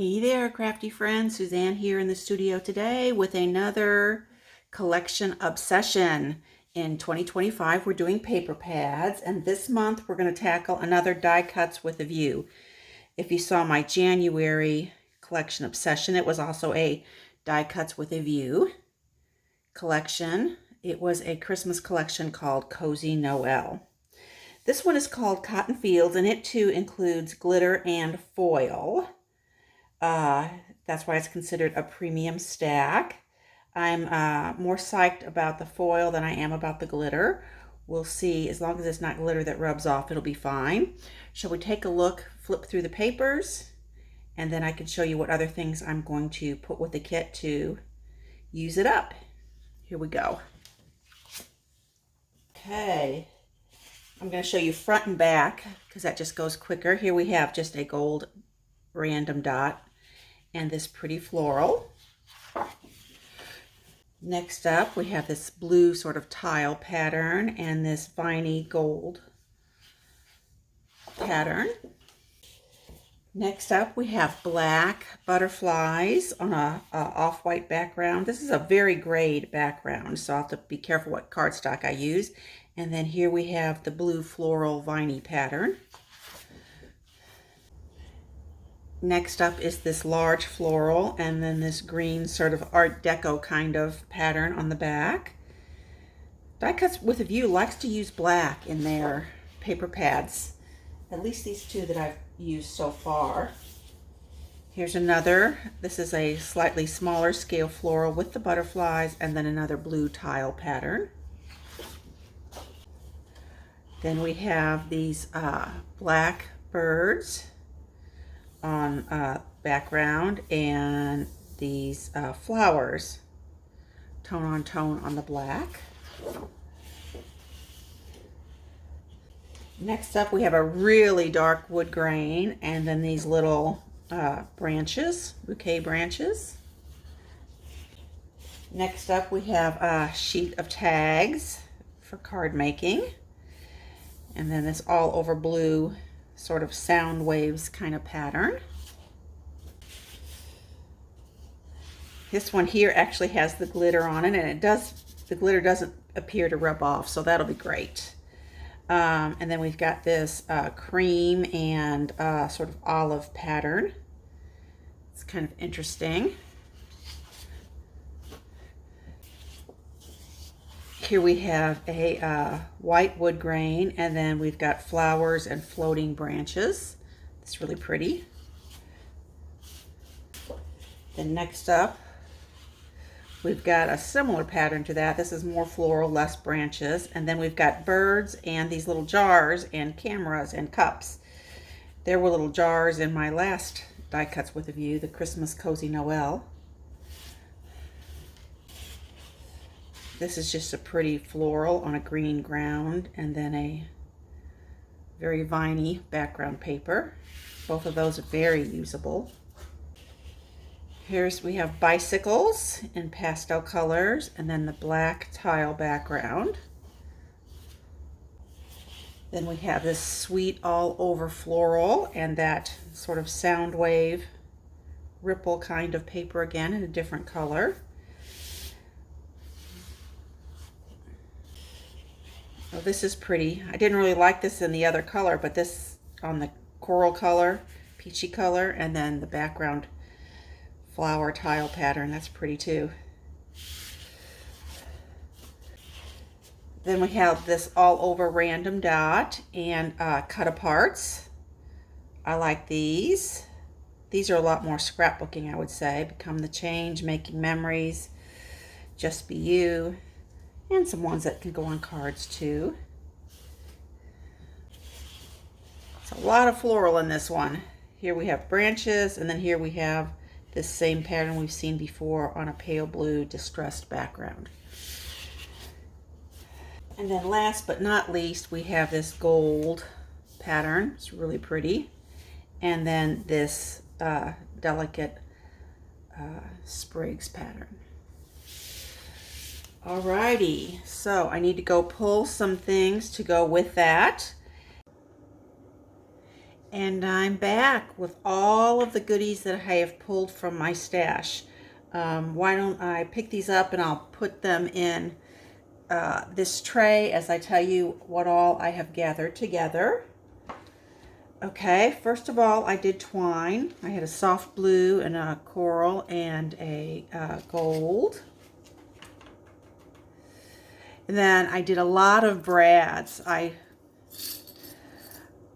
Hey there, crafty friends. Suzanne here in the studio today with another collection obsession. In 2025, we're doing paper pads, and this month we're going to tackle another Die Cuts with a View. If you saw my January collection obsession, it was also a Die Cuts with a View collection. It was a Christmas collection called Cozy Noel. This one is called Cotton Fields, and it too includes glitter and foil. That's why it's considered a premium stack. I'm more psyched about the foil than I am about the glitter. We'll see. As long as it's not glitter that rubs off, it'll be fine. Shall we take a look, flip through the papers, and then I can show you what other things I'm going to put with the kit to use it up. Here we go. Okay. I'm going to show you front and back because that just goes quicker. Here we have just a gold random dot and this pretty floral. Next up, we have this blue sort of tile pattern and this viney gold pattern. Next up, we have black butterflies on a off-white background. This is a very grayed background, so I'll have to be careful what cardstock I use. And then here we have the blue floral viney pattern. Next up is this large floral, and then this green sort of Art Deco kind of pattern on the back. Die Cuts with a View likes to use black in their paper pads, at least these two that I've used so far. Here's another. This is a slightly smaller scale floral with the butterflies, and then another blue tile pattern. Then we have these black birds on background, and these flowers tone on tone on the black. Next up, we have a really dark wood grain, and then these little branches, bouquet branches. Next up, we have a sheet of tags for card making, and then this all over blue sort of sound waves kind of pattern. This one here actually has the glitter on it, and the glitter doesn't appear to rub off, so that'll be great. And then we've got this cream and sort of olive pattern. It's kind of interesting. Here we have a white wood grain, and then we've got flowers and floating branches. It's really pretty. Then next up, we've got a similar pattern to that. This is more floral, less branches. And then we've got birds and these little jars and cameras and cups. There were little jars in my last Die Cuts with a View, the Christmas Cozy Noel. This is just a pretty floral on a green ground, and then a very viney background paper. Both of those are very usable. We have bicycles in pastel colors, and then the black tile background. Then we have this sweet all over floral and that sort of sound wave ripple kind of paper again in a different color. Oh, this is pretty. I didn't really like this in the other color, but this on the coral color, peachy color, and then the background flower tile pattern, that's pretty too. Then we have this all over random dot and cut aparts. I like these. These are a lot more scrapbooking, I would say. Become the Change, Making Memories, Just Be You, and some ones that can go on cards too. It's a lot of floral in this one. Here we have branches, and then here we have this same pattern we've seen before on a pale blue distressed background. And then last but not least, we have this gold pattern. It's really pretty. And then this delicate sprigs pattern. Alrighty, so I need to go pull some things to go with that. And I'm back with all of the goodies that I have pulled from my stash. Why don't I pick these up and I'll put them in this tray as I tell you what all I have gathered together. Okay, first of all, I did twine. I had a soft blue and a coral and a gold. And then I did a lot of brads. I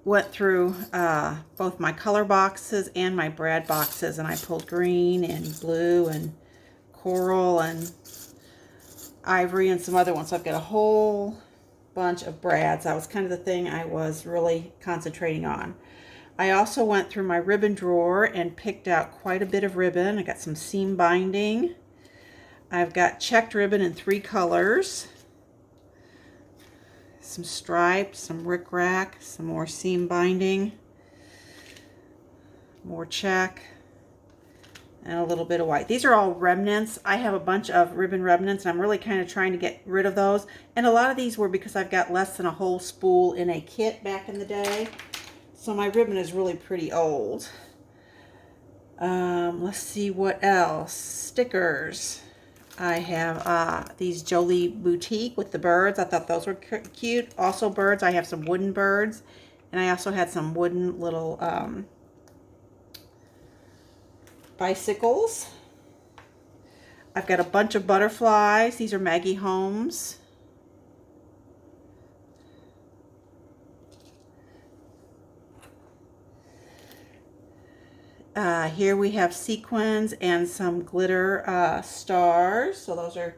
went through both my color boxes and my brad boxes, and I pulled green and blue and coral and ivory and some other ones. So I've got a whole bunch of brads. That was kind of the thing I was really concentrating on. I also went through my ribbon drawer and picked out quite a bit of ribbon. I got some seam binding. I've got checked ribbon in 3 colors. Some stripes, some rickrack, some more seam binding, more check, and a little bit of white. These are all remnants. I have a bunch of ribbon remnants, and I'm really kind of trying to get rid of those. And a lot of these were because I've got less than a whole spool in a kit back in the day. So my ribbon is really pretty old. Let's see what else. Stickers. I have these Jolie Boutique with the birds. I thought those were cute. Also birds. I have some wooden birds. And I also had some wooden little bicycles. I've got a bunch of butterflies. These are Maggie Holmes. Here we have sequins and some glitter stars, so those are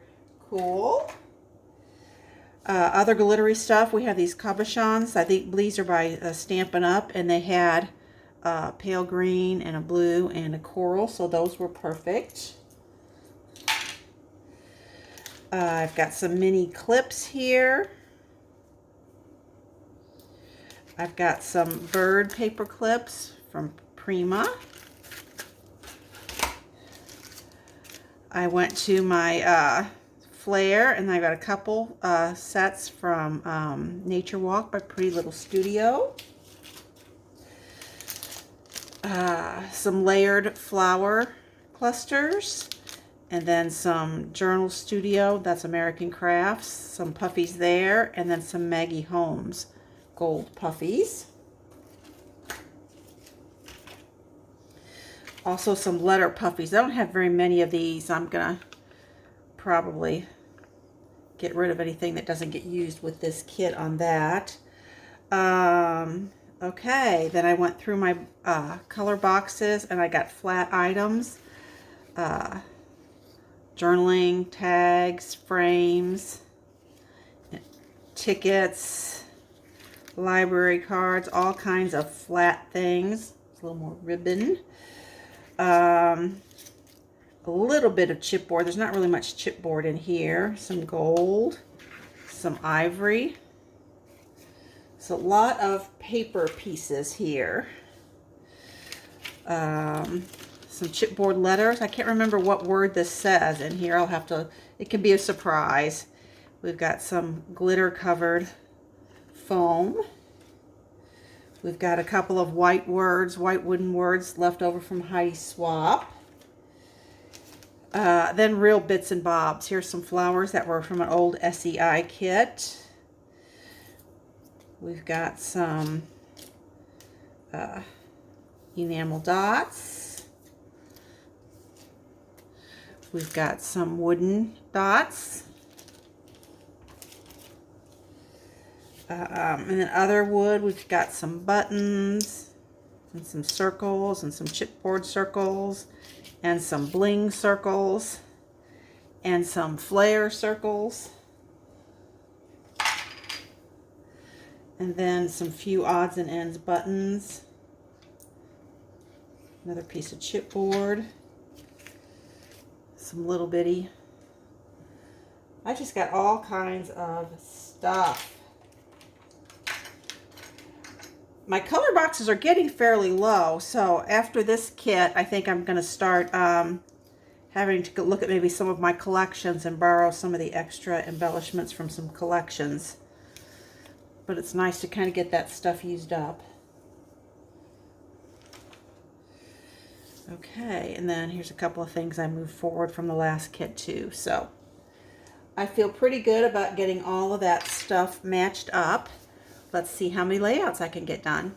cool. Other glittery stuff, we have these cabochons. I think these are by Stampin' Up, and they had pale green and a blue and a coral, so those were perfect. I've got some mini clips here. I've got some bird paper clips from Prima. I went to my Flair, and I got a couple sets from Nature Walk by Pretty Little Studio. Some layered flower clusters, and then some Journal Studio, that's American Crafts, some puffies there, and then some Maggie Holmes gold puffies. Also some letter puffies. I don't have very many of these. I'm gonna probably get rid of anything that doesn't get used with this kit on that. Okay, then I went through my color boxes, and I got flat items, journaling, tags, frames, tickets, library cards, all kinds of flat things. It's a little more ribbon. A little bit of chipboard. There's not really much chipboard in here. Some gold, some ivory. It's a lot of paper pieces here. Some chipboard letters. I can't remember what word this says in here. I'll have to, it can be a surprise. We've got some glitter covered foam. We've got a couple of white words, white wooden words left over from Heidi Swap. Then real bits and bobs. Here's some flowers that were from an old SEI kit. We've got some enamel dots. We've got some wooden dots. And then other wood, we've got some buttons and some circles and some chipboard circles and some bling circles and some flare circles. And then some few odds and ends buttons. Another piece of chipboard. Some little bitty. I just got all kinds of stuff. My color boxes are getting fairly low, so after this kit, I think I'm going to start having to look at maybe some of my collections and borrow some of the extra embellishments from some collections. But it's nice to kind of get that stuff used up. Okay, and then here's a couple of things I moved forward from the last kit too. So I feel pretty good about getting all of that stuff matched up. Let's see how many layouts I can get done.